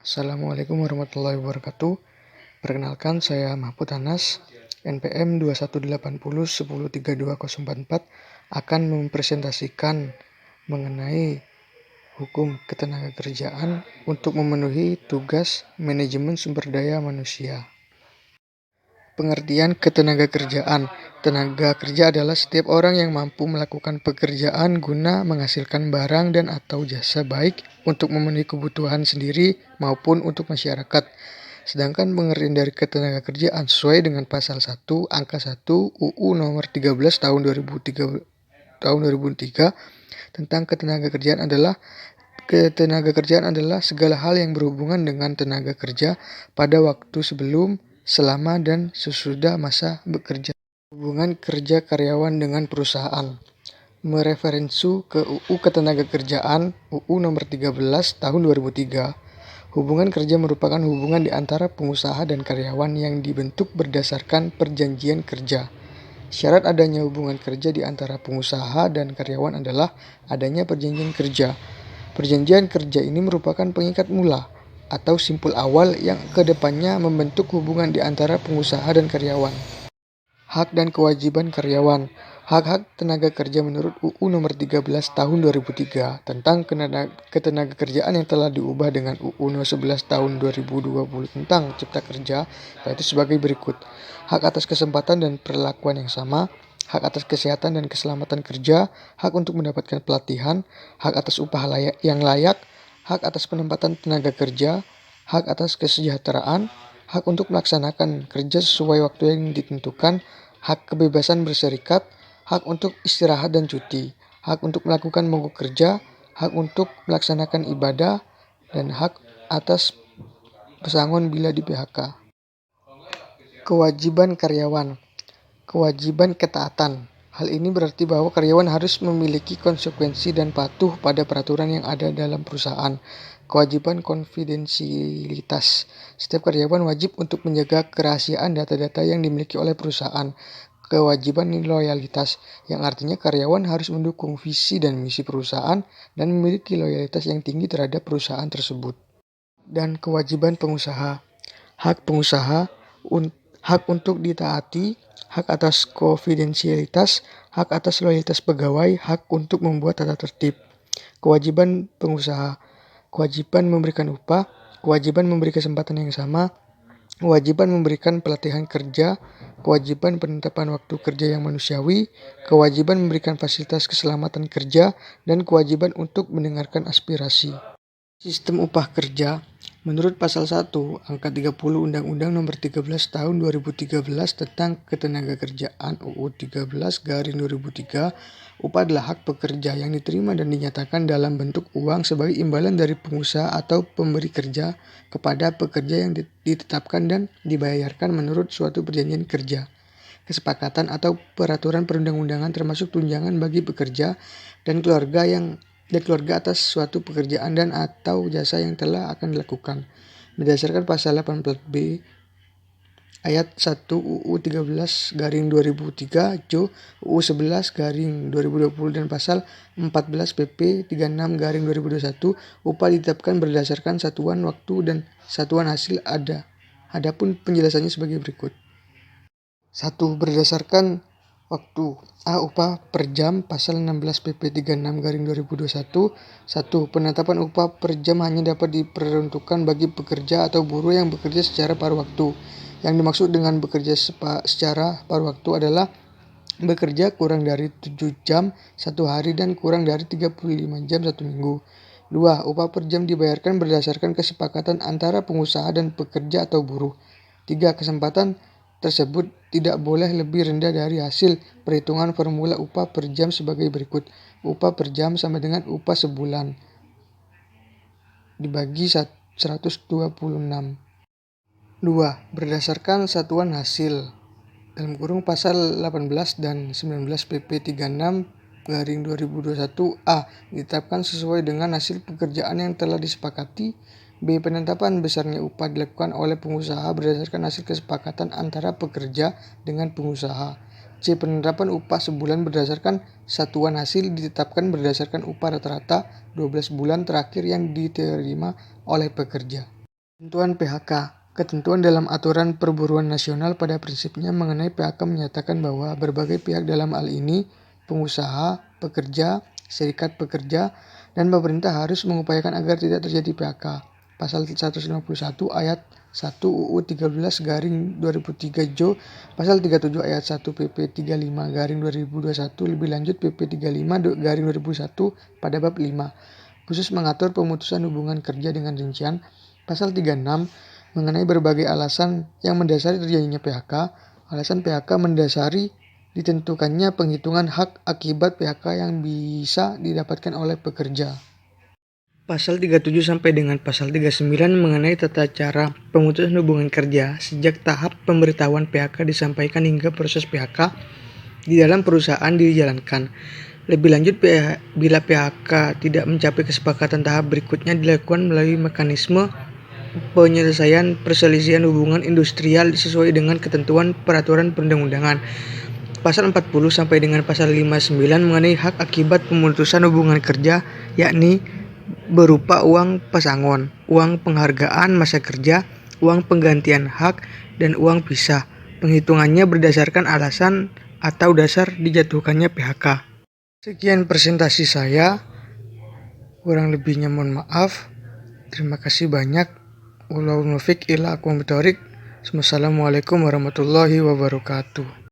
Assalamualaikum warahmatullahi wabarakatuh. Perkenalkan, saya Mahfud Anas, NPM 2180103204 akan mempresentasikan mengenai hukum ketenagakerjaan untuk memenuhi tugas manajemen sumber daya manusia. Pengertian ketenagakerjaan. Tenaga kerja adalah setiap orang yang mampu melakukan pekerjaan guna menghasilkan barang dan atau jasa baik untuk memenuhi kebutuhan sendiri maupun untuk masyarakat. Sedangkan pengertian dari ketenagakerjaan sesuai dengan pasal 1 angka 1 UU nomor 13 tahun 2003 tentang ketenagakerjaan adalah segala hal yang berhubungan dengan tenaga kerja pada waktu sebelum, selama, dan sesudah masa bekerja. Hubungan kerja karyawan dengan perusahaan. Mereferensi ke UU Ketenagakerjaan UU nomor 13 tahun 2003. Hubungan kerja merupakan hubungan di antara pengusaha dan karyawan yang dibentuk berdasarkan perjanjian kerja. Syarat adanya hubungan kerja di antara pengusaha dan karyawan adalah adanya perjanjian kerja. Perjanjian kerja ini merupakan pengikat mula atau simpul awal yang kedepannya membentuk hubungan di antara pengusaha dan karyawan. Hak dan kewajiban karyawan. Hak-hak tenaga kerja menurut UU nomor 13 tahun 2003 tentang ketenagakerjaan yang telah diubah dengan UU nomor 11 tahun 2020 tentang Cipta Kerja, yaitu sebagai berikut. Hak atas kesempatan dan perlakuan yang sama, hak atas kesehatan dan keselamatan kerja, hak untuk mendapatkan pelatihan, hak atas upah yang layak, hak atas penempatan tenaga kerja, hak atas kesejahteraan, hak untuk melaksanakan kerja sesuai waktu yang ditentukan, hak kebebasan berserikat, hak untuk istirahat dan cuti, hak untuk melakukan mogok kerja, hak untuk melaksanakan ibadah, dan hak atas pesangon bila di PHK. Kewajiban karyawan. Kewajiban ketaatan. Hal ini berarti bahwa karyawan harus memiliki konsekuensi dan patuh pada peraturan yang ada dalam perusahaan. Kewajiban konfidensialitas. Setiap karyawan wajib untuk menjaga kerahasiaan data-data yang dimiliki oleh perusahaan. Kewajiban loyalitas, yang artinya karyawan harus mendukung visi dan misi perusahaan dan memiliki loyalitas yang tinggi terhadap perusahaan tersebut. Dan kewajiban pengusaha. Hak pengusaha, hak untuk ditaati, hak atas konfidensialitas, hak atas loyalitas pegawai, hak untuk membuat tata tertib. Kewajiban pengusaha. Kewajiban memberikan upah, kewajiban memberi kesempatan yang sama, kewajiban memberikan pelatihan kerja, kewajiban penetapan waktu kerja yang manusiawi, kewajiban memberikan fasilitas keselamatan kerja, dan kewajiban untuk mendengarkan aspirasi. Sistem upah kerja. Menurut pasal 1 angka 30 Undang-Undang nomor 13 tahun 2013 tentang Ketenagakerjaan UU 13/2003, upah adalah hak pekerja yang diterima dan dinyatakan dalam bentuk uang sebagai imbalan dari pengusaha atau pemberi kerja kepada pekerja yang ditetapkan dan dibayarkan menurut suatu perjanjian kerja, kesepakatan atau peraturan perundang-undangan termasuk tunjangan bagi pekerja dan keluarga atas suatu pekerjaan dan atau jasa yang telah akan dilakukan. Berdasarkan pasal 18B ayat 1 UU 13/2003 Jo UU 11/2020 dan pasal 14 PP 36/2021, upah ditetapkan berdasarkan satuan waktu dan satuan hasil ada. Adapun penjelasannya sebagai berikut. 1. Berdasarkan waktu. A. Upah per jam pasal 16 PP 36/2021. 1. Penetapan upah per jam hanya dapat diperuntukkan bagi pekerja atau buruh yang bekerja secara paruh waktu. Yang dimaksud dengan bekerja secara paruh waktu adalah bekerja kurang dari 7 jam satu hari dan kurang dari 35 jam satu minggu. 2. Upah per jam dibayarkan berdasarkan kesepakatan antara pengusaha dan pekerja atau buruh. 3. Kesempatan tersebut tidak boleh lebih rendah dari hasil perhitungan formula upah per jam sebagai berikut. Upah per jam sama dengan upah sebulan dibagi 126. 2. Berdasarkan satuan hasil (pasal 18 dan 19 PP 36/2021 A. Ditetapkan sesuai dengan hasil pekerjaan yang telah disepakati. B. Penetapan besarnya upah dilakukan oleh pengusaha berdasarkan hasil kesepakatan antara pekerja dengan pengusaha. C. Penetapan upah sebulan berdasarkan satuan hasil ditetapkan berdasarkan upah rata-rata 12 bulan terakhir yang diterima oleh pekerja. Ketentuan PHK. Ketentuan dalam aturan perburuan nasional pada prinsipnya mengenai PHK menyatakan bahwa berbagai pihak dalam hal ini pengusaha, pekerja, serikat pekerja, dan pemerintah harus mengupayakan agar tidak terjadi PHK. Pasal 151 ayat 1 UU 13/2003 Jo, Pasal 37 ayat 1 PP 35/2021, lebih lanjut PP 35/2001 pada bab 5, khusus mengatur pemutusan hubungan kerja dengan rincian. Pasal 36 mengenai berbagai alasan yang mendasari terjadinya PHK. Alasan PHK mendasari ditentukannya penghitungan hak akibat PHK yang bisa didapatkan oleh pekerja. Pasal 37 sampai dengan pasal 39 mengenai tata cara pemutusan hubungan kerja sejak tahap pemberitahuan PHK disampaikan hingga proses PHK di dalam perusahaan dijalankan. Lebih lanjut, bila PHK tidak mencapai kesepakatan, tahap berikutnya dilakukan melalui mekanisme penyelesaian perselisihan hubungan industrial sesuai dengan ketentuan peraturan perundang-undangan. Pasal 40 sampai dengan pasal 59 mengenai hak akibat pemutusan hubungan kerja, yakni berupa uang pesangon, uang penghargaan masa kerja, uang penggantian hak, dan uang pisah. Penghitungannya berdasarkan alasan atau dasar dijatuhkannya PHK. Sekian presentasi saya, kurang lebihnya mohon maaf. Terima kasih banyak. Wassalamualaikum warahmatullahi wabarakatuh.